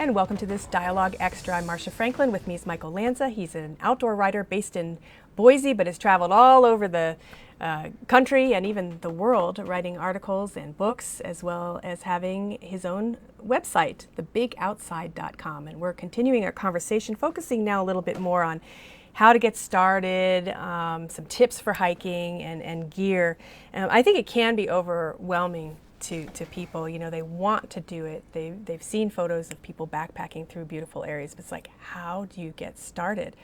and welcome to this Dialogue Extra. I'm Marcia Franklin. With me is Michael Lanza. He's an outdoor writer based in Boise, but has traveled all over the country and even the world writing articles and books, as well as having his own website, thebigoutside.com. And we're continuing our conversation, focusing now a little bit more on how to get started, some tips for hiking and gear. I think it can be overwhelming to people. You know, they want to do it. They've seen photos of people backpacking through beautiful areas, but it's like, how do you get started?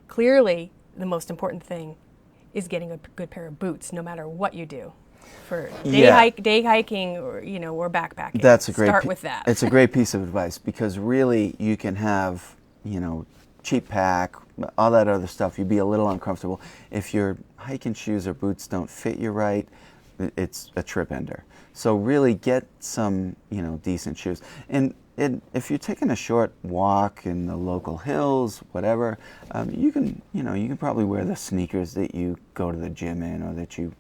Clearly, the most important thing is getting a good pair of boots, no matter what you do, for day hiking or or backpacking. That's a great start with that. It's a great piece of advice, because really you can have cheap pack, all that other stuff. You'd be a little uncomfortable if your hiking shoes or boots don't fit you right. It's a trip ender. So really get some decent shoes. And if you're taking a short walk in the local hills, whatever, you can probably wear the sneakers that you go to the gym in, or that you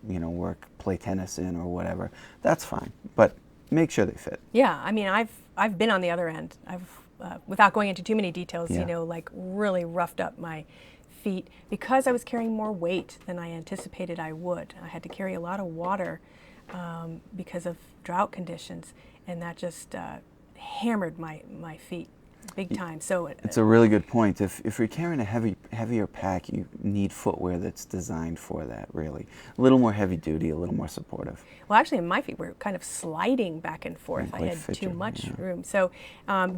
play tennis in, or whatever. That's fine, but make sure they fit. Yeah, I mean, I've been on the other end. I've without going into too many details, like really roughed up my feet because I was carrying more weight than I anticipated I would. I had to carry a lot of water because of drought conditions, and that just hammered my feet big time. So it's a really good point. If you're carrying a heavier pack, you need footwear that's designed for that, really. A little more heavy duty, a little more supportive. Well, actually, my feet were kind of sliding back and forth. I had too much room. So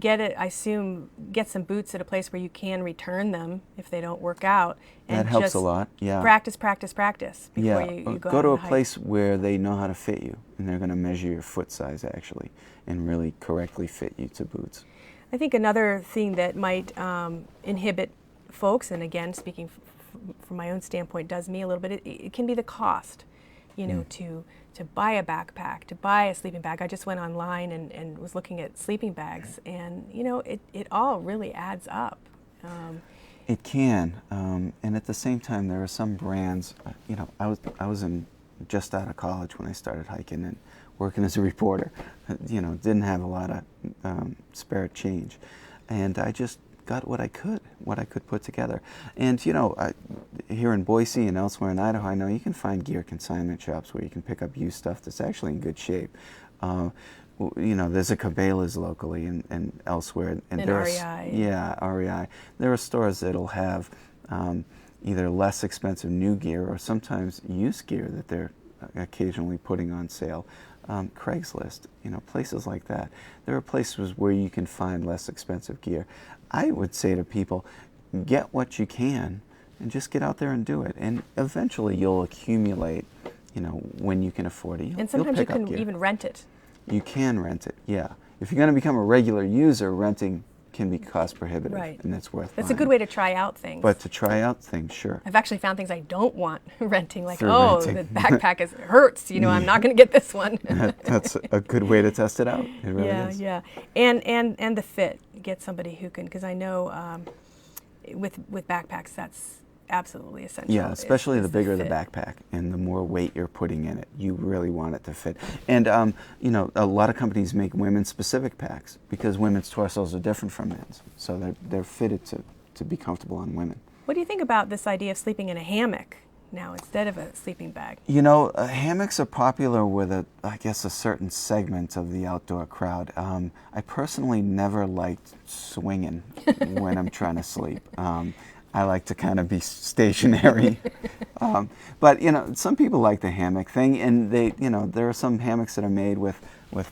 get some boots at a place where you can return them if they don't work out. And that helps a lot, yeah. Practice before you go to a place where they know how to fit you, and they're going to measure your foot size, actually, and really correctly fit you to boots. I think another thing that might inhibit folks, and again, speaking from my own standpoint, does me a little bit, it can be the cost, to buy a backpack, to buy a sleeping bag. I just went online and was looking at sleeping bags, and it all really adds up. It can, and at the same time, there are some brands. I was just out of college when I started hiking and working as a reporter. Didn't have a lot of spare change, and I just got what I could put together. And here in Boise and elsewhere in Idaho, I know you can find gear consignment shops where you can pick up used stuff that's actually in good shape. There's a Cabela's locally and elsewhere, and there's REI. There are stores that'll have either less expensive new gear or sometimes used gear that they're occasionally putting on sale. Craigslist, places like that. There are places where you can find less expensive gear. I would say to people, get what you can and just get out there and do it. And eventually you'll accumulate, when you can afford it. And sometimes you can even rent it. You can rent it, yeah. If you're going to become a regular user, renting can be cost prohibitive, right. And it's worth That's a good way to try out things. But to try out things, sure. I've actually found things I don't want renting, like, renting. The backpack hurts, I'm not going to get this one. That's a good way to test it out. It really is. Yeah. And the fit. Get somebody who can, because I know with backpacks, that's absolutely essential. Yeah, especially the bigger the fit. backpack and the more weight you're putting in it, you really want it to fit. And a lot of companies make women's specific packs because women's torsos are different from men's, so they're fitted to be comfortable on women. What do you think about this idea of sleeping in a hammock now instead of a sleeping bag? Hammocks are popular with a certain segment of the outdoor crowd. I personally never liked swinging when I'm trying to sleep. I like to kind of be stationary. But some people like the hammock thing, and there are some hammocks that are made with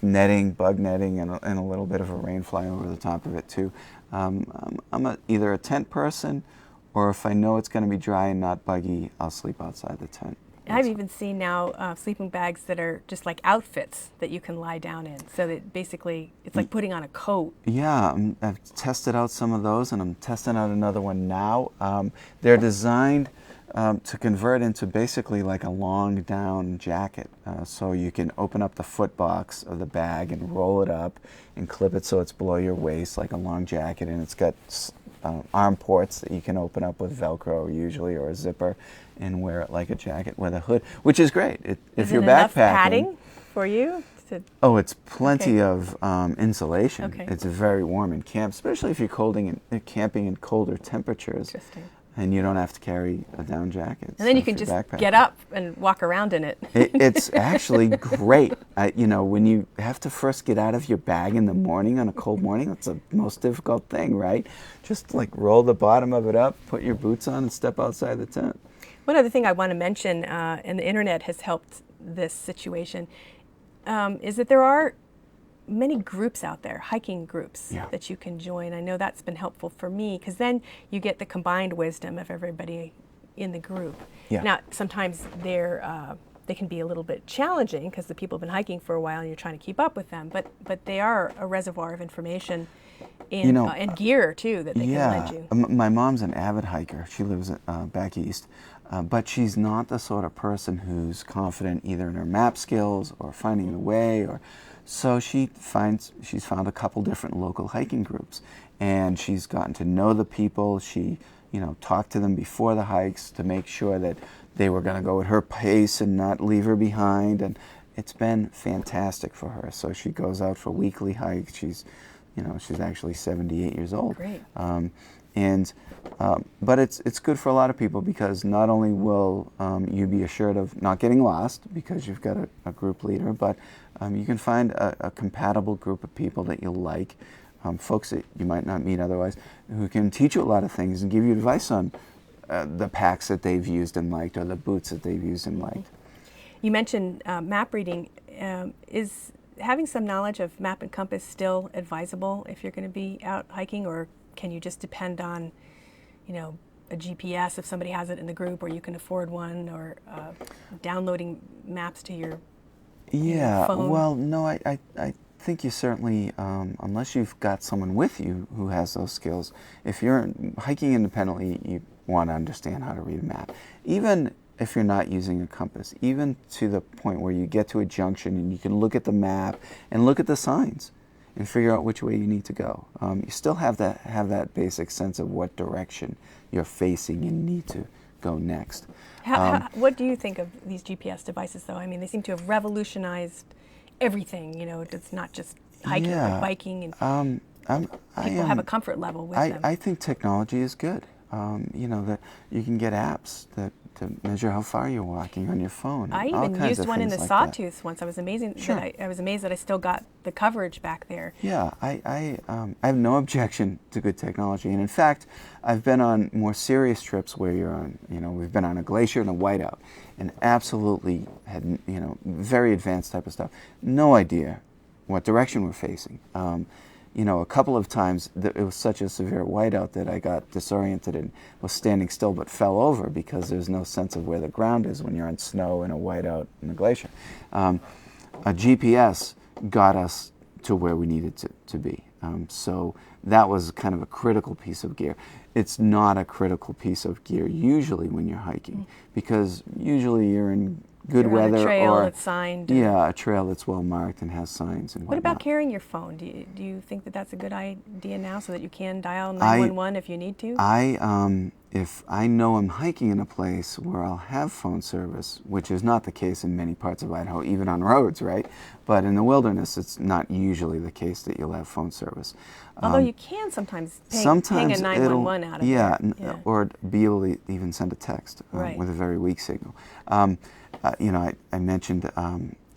netting, bug netting, and a little bit of a rain fly over the top of it too. I'm either a tent person, or if I know it's going to be dry and not buggy, I'll sleep outside the tent. I've even seen now sleeping bags that are just like outfits that you can lie down in. So that basically it's like putting on a coat. Yeah, I've tested out some of those, and I'm testing out another one now. They're designed to convert into basically like a long down jacket. So you can open up the foot box of the bag and roll it up and clip it so it's below your waist like a long jacket, and it's got arm ports that you can open up with Velcro usually, or a zipper, and wear it like a jacket with a hood, which is great. If you're backpacking, backpacking, padding for you Oh, it's plenty Okay. of insulation. Okay. It's very warm in camp, especially if you're camping in colder temperatures. Interesting. And you don't have to carry a down jacket. And then you for can your just backpack. get up and walk around in it. It's actually great. When you have to first get out of your bag in the morning on a cold morning, that's the most difficult thing, right? Just like roll the bottom of it up, put your boots on, and step outside the tent. One other thing I want to mention, and the internet has helped this situation, is that there are many groups out there, hiking groups, Yeah. that you can join. I know that's been helpful for me because then you get the combined wisdom of everybody in the group. Yeah. Now, sometimes they can be a little bit challenging because the people have been hiking for a while and you're trying to keep up with them, but they are a reservoir of information and gear too that they can lend you. My mom's an avid hiker. She lives back east, but she's not the sort of person who's confident either in her map skills or finding the way, so she's found a couple different local hiking groups, and she's gotten to know the people. She talked to them before the hikes to make sure that they were going to go at her pace and not leave her behind, and it's been fantastic for her. So she goes out for weekly hikes. She's actually 78 years old. Great. But it's good for a lot of people because not only will you be assured of not getting lost because you've got a group leader, but you can find a compatible group of people that you'll like, folks that you might not meet otherwise, who can teach you a lot of things and give you advice on the packs that they've used and liked or the boots that they've used and liked. You mentioned map reading. Is having some knowledge of map and compass still advisable if you're going to be out hiking, or can you just depend on, a GPS if somebody has it in the group, or you can afford one, or downloading maps to your phone? Well, no, I think you certainly, unless you've got someone with you who has those skills, if you're hiking independently, you want to understand how to read a map. Even if you're not using a compass, even to the point where you get to a junction and you can look at the map and look at the signs and figure out which way you need to go. You still have that basic sense of what direction you're facing and need to go next. What do you think of these GPS devices, though? I mean, they seem to have revolutionized everything. It's not just hiking or biking, and people have a comfort level with them. I think technology is good. That you can get apps to measure how far you're walking on your phone. I even used one in the Sawtooth once. I was amazed that I still got the coverage back there. Yeah, I have no objection to good technology, and in fact, I've been on more serious trips where you're on. We've been on a glacier and a whiteout, and absolutely had very advanced type of stuff. No idea what direction we're facing. A couple of times it was such a severe whiteout that I got disoriented and was standing still but fell over because there's no sense of where the ground is when you're on snow in a whiteout in a glacier. A GPS got us to where we needed to be. So that was kind of a critical piece of gear. It's not a critical piece of gear usually when you're hiking because usually you're in good You're weather on a trail or that's signed. Yeah, a trail that's well marked and has signs and What whatnot. about carrying your phone? Do you think that that's a good idea now, so that you can dial 911 if you need to? If I know I'm hiking in a place where I'll have phone service, which is not the case in many parts of Idaho, even on roads, right? But in the wilderness, it's not usually the case that you'll have phone service. Although you can sometimes ping a 911 out of there. Or be able to even send a text Right. with a very weak signal. I mentioned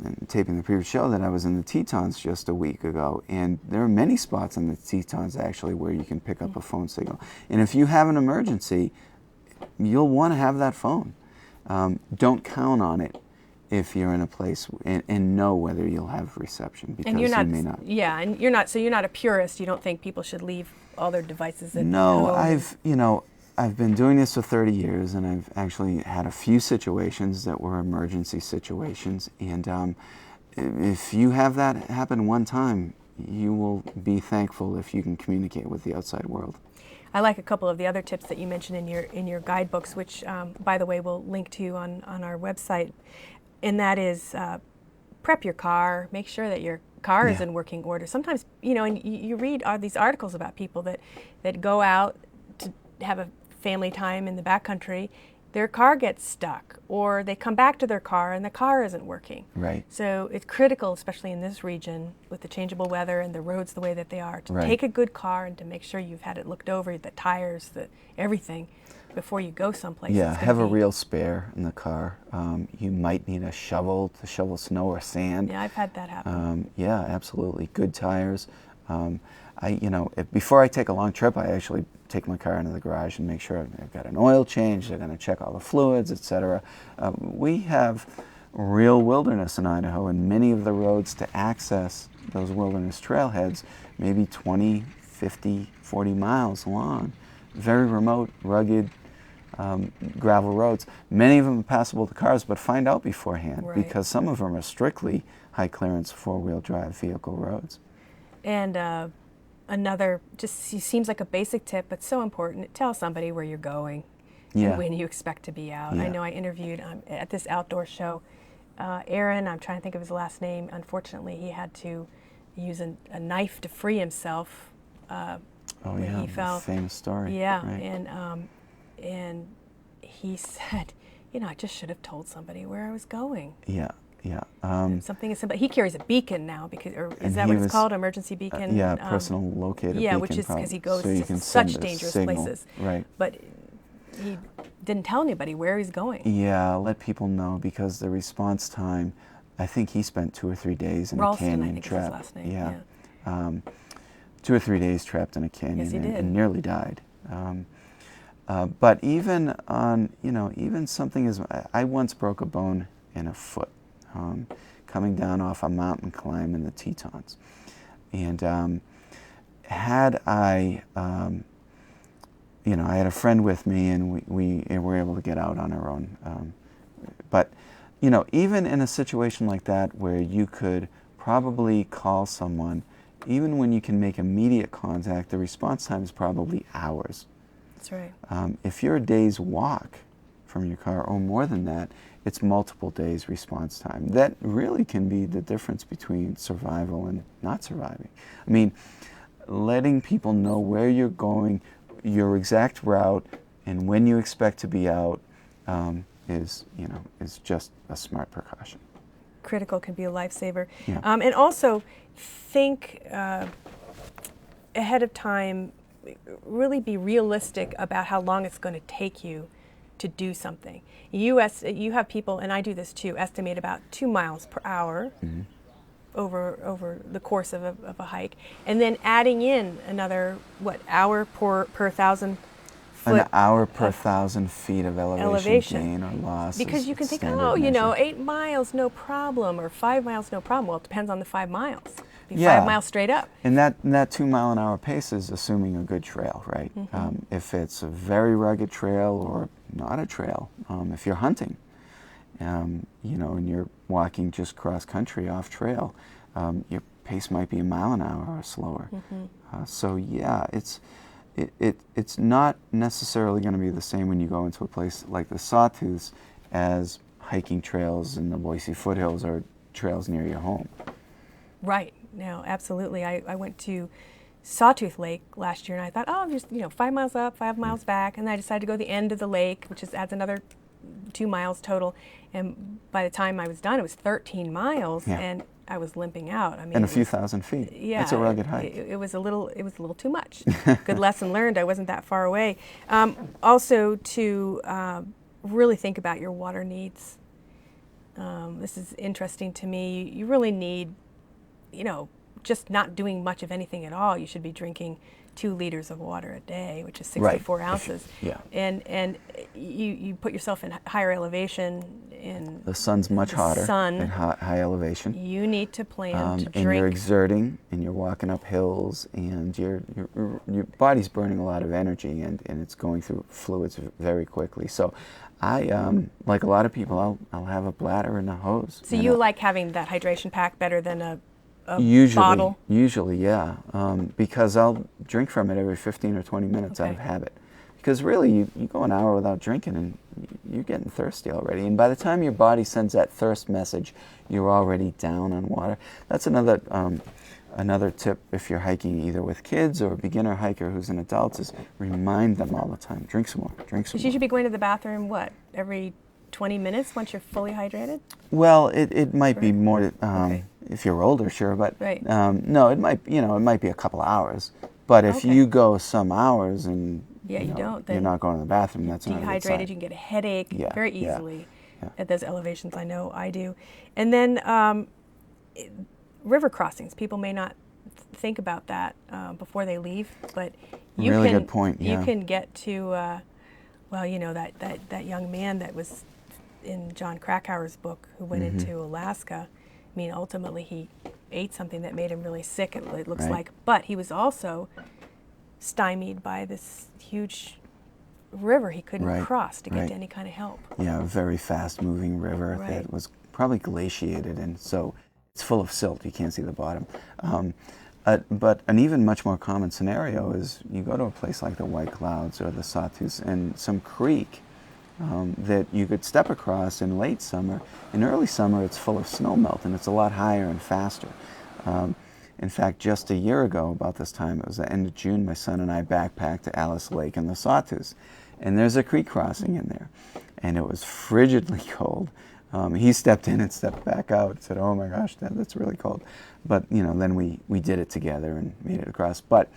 in taping the previous show that I was in the Tetons just a week ago, and there are many spots in the Tetons actually where you can pick up a phone signal. And if you have an emergency, you'll want to have that phone. Don't count on it if you're in a place and know whether you'll have reception, because you may not. Yeah, and you're not a purist. You don't think people should leave all their devices at No, home? I've been doing this for 30 years, and I've actually had a few situations that were emergency situations. And if you have that happen one time, you will be thankful if you can communicate with the outside world. I like a couple of the other tips that you mentioned in your guidebooks, which, by the way, we'll link to on our website. And that is prep your car, make sure that your car is in working order. Sometimes, and you read these articles about people that go out to have a family time in the backcountry. their car gets stuck, or they come back to their car and the car isn't working. Right. So it's critical, especially in this region with the changeable weather and the roads the way that they are, to Right. take a good car and to make sure you've had it looked over, the tires, the everything, before you go someplace. Yeah, It's gonna have a be- real spare in the car. You might need a shovel to shovel snow or sand. Yeah, I've had that happen. Yeah, absolutely. Good tires. Before I take a long trip, I actually take my car into the garage and make sure I've got an oil change. They're going to check all the fluids, etc. We have real wilderness in Idaho, and many of the roads to access those wilderness trailheads may be 20, 50, 40 miles long. Very remote, rugged, gravel roads. Many of them are passable to cars, but find out beforehand, Right. because some of them are strictly high clearance four-wheel drive vehicle roads. And another, just seems like a basic tip, but so important, tell somebody where you're going Yeah. and when you expect to be out. I Yeah. know I interviewed at this outdoor show, Aaron, I'm trying to think of his last name. Unfortunately, he had to use a knife to free himself. Oh when yeah, he fell. famous story. Yeah, Right. and he said, I just should have told somebody where I was going. Yeah, yeah. Something as simple. He carries a beacon now, or And is that he what it's was, called, emergency beacon? yeah, personal locator Yeah, beacon. which is because he goes so you to can such send a dangerous signal. places. Right. But he didn't tell anybody where he's going. Yeah, let people know, because the response time, I think he spent 2 or 3 days in Ralston, a I canyon think is his trapped. last name, Yeah. 2 or 3 days trapped in a canyon. Yes, he did. And nearly died. But even on, even something as, I once broke a bone in a foot, coming down off a mountain climb in the Tetons. And had I, I had a friend with me, and we were able to get out on our own. But, even in a situation like that, where you could probably call someone, even when you can make immediate contact, the response time is probably hours. That's right. If you're a day's walk from your car, or more than that, it's multiple days response time. That really can be the difference between survival and not surviving. I mean, letting people know where you're going, your exact route, and when you expect to be out is just a smart precaution. Critical, can be a lifesaver. Yeah. And also think ahead of time, really be realistic about how long it's going to take you to do something. You have people, and I do this too, estimate about 2 miles per hour over the course of a hike, and then adding in another hour per 1,000 foot. An hour per 1,000 feet of elevation gain or loss. Because you can think, standard measure. 8 miles, no problem, or 5 miles, no problem. Well, it depends on the 5 miles. Be Yeah. 5 miles straight up. And that 2 mile an hour pace is assuming a good trail, right? If it's a very rugged trail or not a trail, if you're hunting, and you're walking just cross country off trail, your pace might be a mile an hour or slower. So yeah, it's not necessarily going to be the same when you go into a place like the Sawtooths as hiking trails in the Boise foothills or trails near your home. Right. No, absolutely. I went to Sawtooth Lake last year, and I thought, I'm just 5 miles up, 5 miles back, and I decided to go to the end of the lake, which adds another 2 miles total. And by the time I was done, it was 13 miles, Yeah. and I was limping out. I mean, And a few thousand feet. Yeah, It's a rugged hike. It was a little too much. Good lesson learned. I wasn't that far away. Also, to really think about your water needs. This is interesting to me. You really need, just not doing much of anything at all. You should be drinking 2 liters of water a day, which is 64 ounces. Yeah. And you put yourself in higher elevation. The sun's much hotter at high elevation. You need to plan to and drink. you're exerting, and you're walking up hills, and your body's burning a lot of energy, and it's going through fluids very quickly. So I, like a lot of people, I'll have a bladder and a hose. So you like having that hydration pack better than a bottle? Usually, yeah, because I'll drink from it every 15 or 20 minutes out of habit. Because really, you go an hour without drinking, and you're getting thirsty already. And by the time your body sends that thirst message, you're already down on water. That's another Another tip, if you're hiking either with kids or a beginner hiker who's an adult, is remind them all the time, drink some more, drink some So more. you should be going to the bathroom, what, every 20 minutes once you're fully hydrated? Well, it might be more Okay. if you're older, sure, but Right. no, it might be a couple hours. But if Okay. you go some hours and Yeah, you know, don't, you're then not going to the bathroom, that's not a good Dehydrated, sign. you can get a headache Yeah, very yeah, easily yeah. at those elevations. I know I do. And then river crossings. People may not think about that before they leave, but you Really can good point, you yeah. can get to well, you know, that young man that was in John Krakauer's book who went Mm-hmm. into Alaska. I mean, ultimately he ate something that made him really sick, it looks Right. like, but he was also stymied by this huge river he couldn't Right, cross to get right. to any kind of help. Yeah, a very fast-moving river Right. that was probably glaciated, and so it's full of silt. You can't see the bottom. But an even much more common scenario is you go to a place like the White Clouds or the Sawtooth and some creek that you could step across in late summer. In early summer, it's full of snow melt, and it's a lot higher and faster. In fact, just a year ago, about this time, it was the end of June, my son and I backpacked to Alice Lake in the Sawtooth. And there's a creek crossing in there. And it was frigidly cold. He stepped in and stepped back out and said, "Oh my gosh, Dad, that's really cold." But, you know, then we did it together and made it across. But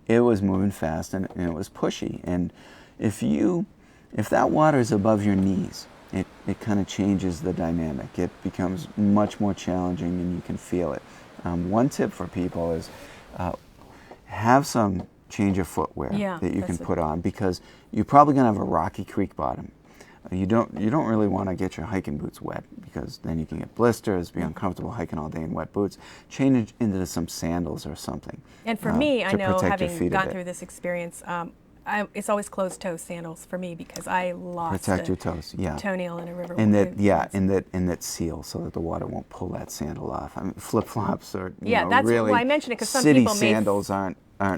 it was moving fast and it was pushy. And if that water is above your knees, it kind of changes the dynamic. It becomes much more challenging and you can feel it. One tip for people is have some change of footwear Yeah, that you can that's put on, because you're probably going to have a rocky creek bottom. You don't really want to get your hiking boots wet, because then you can get blisters, be uncomfortable hiking all day in wet boots. Change it into some sandals or something. And for me, I to know, protect your having feet a gone bit. through this experience, it's always closed-toe sandals for me because I lost Protect a your toes, yeah. toenail in a river. And once. that seal, so that the water won't pull that sandal off. I mean, flip-flops are Yeah, that's really, well, I mention it because some city people may sandals aren't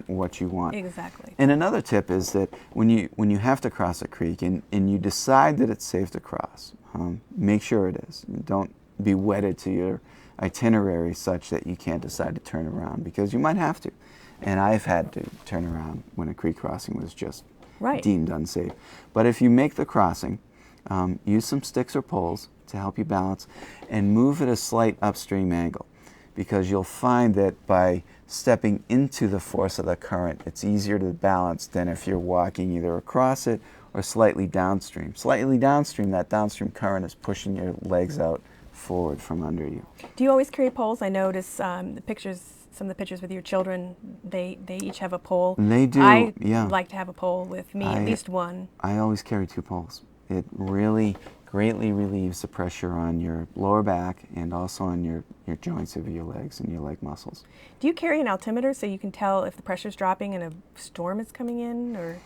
what you want. Exactly. And another tip is that when you have to cross a creek and you decide that it's safe to cross, make sure it is. Don't be wedded to your itinerary such that you can't decide to turn around, because you might have to. And I've had to turn around when a creek crossing was just Right. deemed unsafe. But if you make the crossing, use some sticks or poles to help you balance, and move at a slight upstream angle, because you'll find that by stepping into the force of the current, it's easier to balance than if you're walking either across it or slightly downstream. Slightly downstream, that downstream current is pushing your legs out forward from under you. Do you always carry poles? I notice some of the pictures with your children, they each have a pole. They do, I yeah. like to have a pole with me, at least one. I always carry 2 poles. It really greatly relieves the pressure on your lower back and also on your joints of your legs and your leg muscles. Do you carry an altimeter so you can tell if the pressure's dropping and a storm is coming in, or?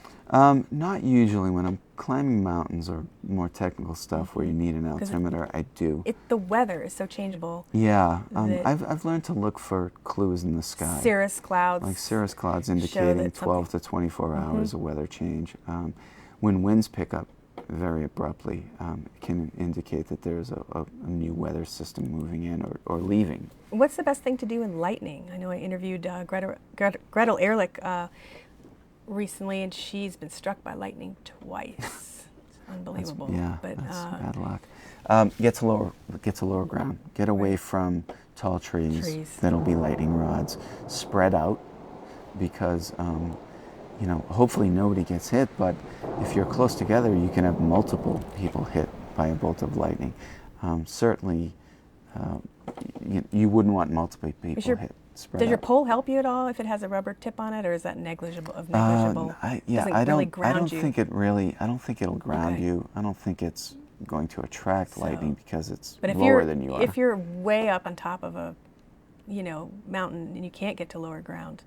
Not usually. When I'm climbing mountains or more technical stuff where you need an altimeter, I do. The weather is so changeable. Yeah, that- I've learned to look for clues in the sky. Cirrus clouds. Like cirrus clouds show indicating that 12 to 24 hours of weather change. When winds pick up very abruptly, it can indicate that there's a new weather system moving in or leaving. What's the best thing to do in lightning? I know I interviewed Gretel Ehrlich recently, and she's been struck by lightning twice. It's unbelievable. That's bad luck. Get to lower ground. Get away from tall trees that'll be lightning rods. Spread out, because hopefully nobody gets hit, but if you're close together, you can have multiple people hit by a bolt of lightning. Certainly, you wouldn't want multiple people hit. Does your pole help you at all if it has a rubber tip on it, or is that negligible? I don't you? think it really. I don't think it'll ground Okay. you. I don't think it's going to attract lightning because it's But if lower than you are. if you're way up on top of a, mountain and you can't get to lower ground,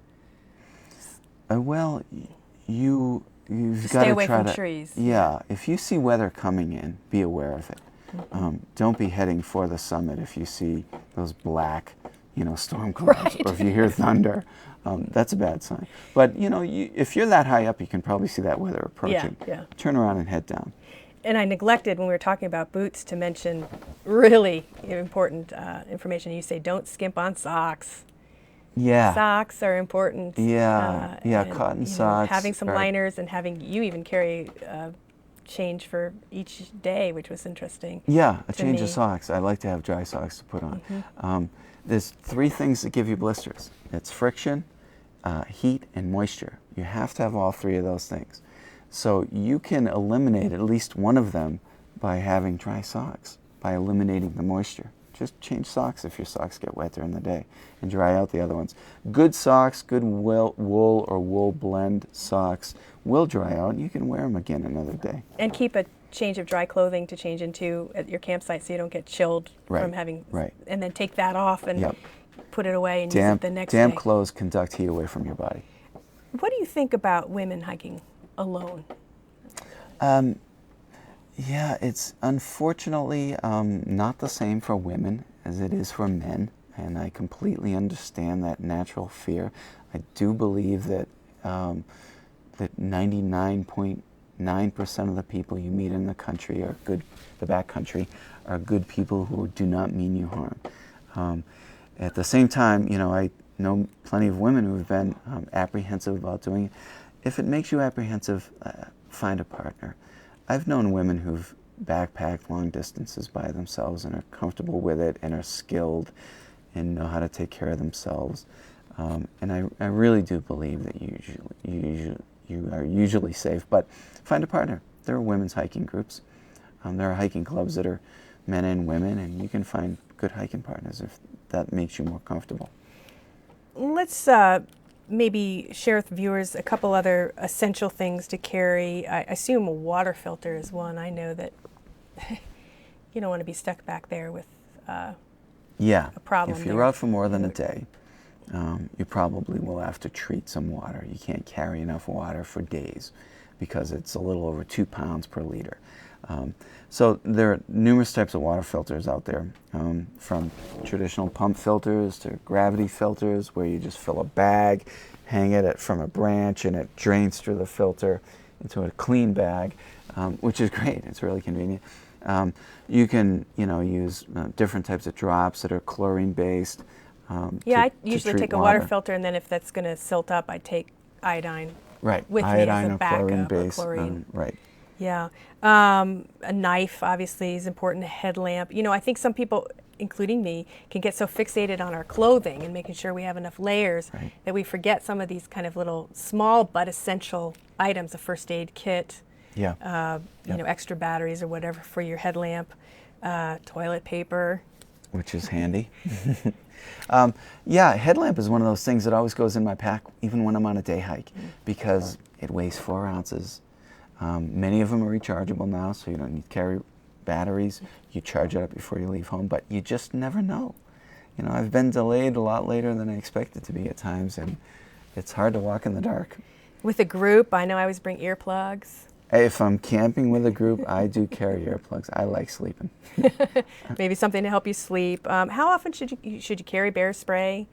Well, you've Just got stay to away try from to. trees. Yeah, if you see weather coming in, be aware of it. Don't be heading for the summit if you see those black, storm clouds, or if you hear thunder. That's a bad sign. But if you're that high up, you can probably see that weather approaching. Yeah. Turn around and head down. And I neglected when we were talking about boots to mention really important information. You say don't skimp on socks. Yeah. Socks are important. Yeah, yeah, and, cotton you know, socks. having some are- liners and having you even carry change for each day, which was interesting. Yeah, a to change me. of socks. I like to have dry socks to put on. Mm-hmm. There's three things that give you blisters. It's friction, heat, and moisture. You have to have all three of those things. So you can eliminate at least one of them by having dry socks, by eliminating the moisture. Just change socks if your socks get wet during the day and dry out the other ones. Good socks, good wool or wool blend socks will dry out and you can wear them again another day. And keep a change of dry clothing to change into at your campsite so you don't get chilled Right, from having. right. And then take that off and Yep. put it away and use it the next Damp day. clothes conduct heat away from your body. What do you think about women hiking alone? Yeah, it's unfortunately not the same for women as it is for men, and I completely understand that natural fear. I do believe that that 99.9% of the people you meet in the country are good, the backcountry, are good people who do not mean you harm. At the same time, you know, I know plenty of women who have been apprehensive about doing it. If it makes you apprehensive, find a partner. I've known women who've backpacked long distances by themselves and are comfortable with it and are skilled and know how to take care of themselves. And I really do believe that you are usually safe, but find a partner. There are women's hiking groups. There are hiking clubs that are men and women, and you can find good hiking partners if that makes you more comfortable. Let's maybe share with viewers a couple other essential things to carry. I assume a water filter is one. I know that you don't want to be stuck back there with Yeah, a problem if you're there. out for more than a day, you probably will have to treat some water. You can't carry enough water for days because it's a little over 2 pounds per liter. So there are numerous types of water filters out there, from traditional pump filters to gravity filters, where you just fill a bag, hang it from a branch, and it drains through the filter into a clean bag, which is great. It's really convenient. You can, use different types of drops that are chlorine-based. I usually take a water filter, and then if that's going to silt up, I take iodine Right, with me iodine as a or backup, chlorine-based. or chlorine. Right. Yeah. A knife, obviously, is important. A headlamp. I think some people, including me, can get so fixated on our clothing and making sure we have enough layers Right. that we forget some of these kind of little small but essential items, a first aid kit, Yeah. Yep. Extra batteries or whatever for your headlamp, toilet paper. Which is handy. Headlamp is one of those things that always goes in my pack, even when I'm on a day hike, because it weighs 4 ounces. Many of them are rechargeable now, so you don't need to carry batteries. You charge it up before you leave home, but you just never know. I've been delayed a lot later than I expected to be at times, and it's hard to walk in the dark. With a group, I know I always bring earplugs. If I'm camping with a group, I do carry earplugs. I like sleeping. Maybe something to help you sleep. How often should you carry bear spray?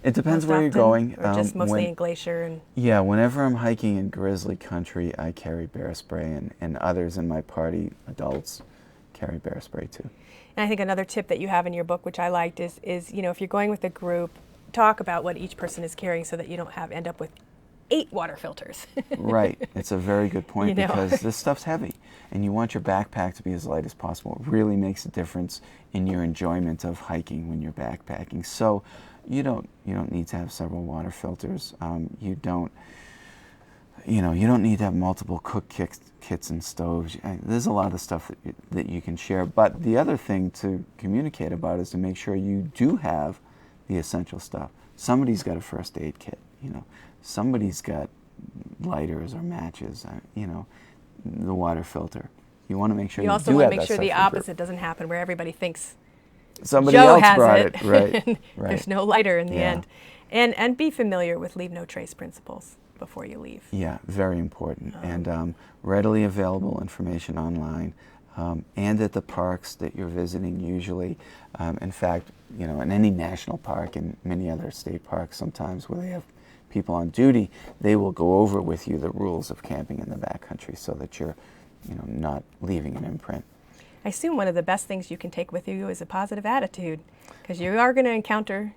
It depends Most where you're often, going. or just mostly in glacier and. Yeah, whenever I'm hiking in grizzly country, I carry bear spray, and others in my party, adults, carry bear spray too. And I think another tip that you have in your book, which I liked, is if you're going with a group, talk about what each person is carrying so that you don't end up with 8 water filters. Right. It's a very good point because this stuff's heavy, and you want your backpack to be as light as possible. It really makes a difference in your enjoyment of hiking when you're backpacking. So you don't need to have several water filters. You don't need to have multiple cook kits and stoves. There's a lot of stuff that you can share. But the other thing to communicate about is to make sure you do have the essential stuff. Somebody's got a first aid kit. Somebody's got lighters or matches. The water filter. You want to make sure you you also do want have to make that sure stuff the in your group. opposite doesn't happen, where everybody thinks Somebody Joe else has brought it. it. Right. And Right. there's no lighter in the Yeah. end. And be familiar with leave no trace principles before you leave. Yeah, very important. And readily available information online, and at the parks that you're visiting usually. In fact, in any national park and many other state parks sometimes where they have people on duty, they will go over with you the rules of camping in the backcountry so that you're not leaving an imprint. I assume one of the best things you can take with you is a positive attitude, because you are going to encounter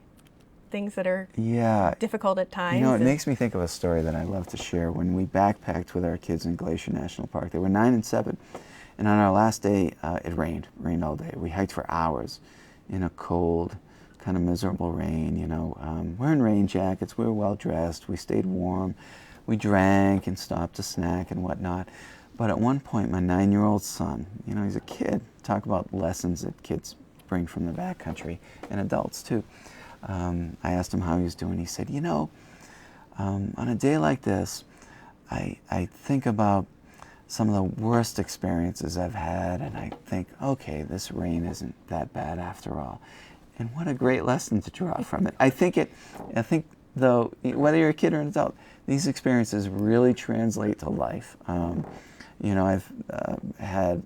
things that are Yeah. difficult at times. You know, it makes me think of a story that I love to share. When we backpacked with our kids in Glacier National Park, they were 9 and 7, and on our last day, it rained all day. We hiked for hours in a cold, kind of miserable rain, you know, wearing rain jackets, we were well dressed, we stayed warm, we drank and stopped to snack and whatnot. But at one point, my 9-year-old son, you know, he's a kid, talk about lessons that kids bring from the backcountry, and adults too. I asked him how he was doing. He said, you know, on a day like this, I think about some of the worst experiences I've had, and I think, okay, this rain isn't that bad after all. And what a great lesson to draw from it. I think though, whether you're a kid or an adult, these experiences really translate to life. You know, I've had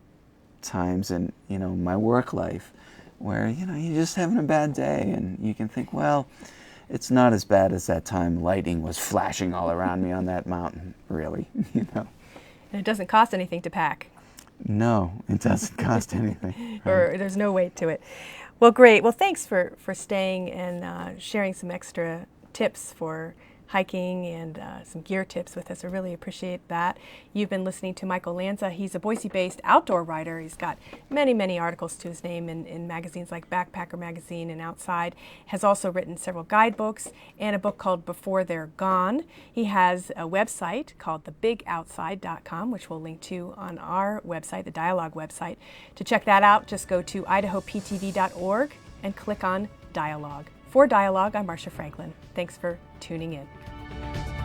times in, you know, my work life where, you know, you're just having a bad day and you can think, well, it's not as bad as that time lightning was flashing all around me on that mountain, really, you know. And it doesn't cost anything to pack. No, it doesn't cost anything. Or there's no weight to it. Well, great. Well, thanks for staying and sharing some extra tips for hiking and some gear tips with us. I really appreciate that. You've been listening to Michael Lanza. He's a Boise-based outdoor writer. He's got many, many articles to his name in magazines like Backpacker Magazine and Outside. Has also written several guidebooks and a book called Before They're Gone. He has a website called thebigoutside.com, which we'll link to on our website, the Dialogue website. To check that out, just go to idahoptv.org and click on Dialogue. For Dialogue, I'm Marcia Franklin. Thanks for tuning in.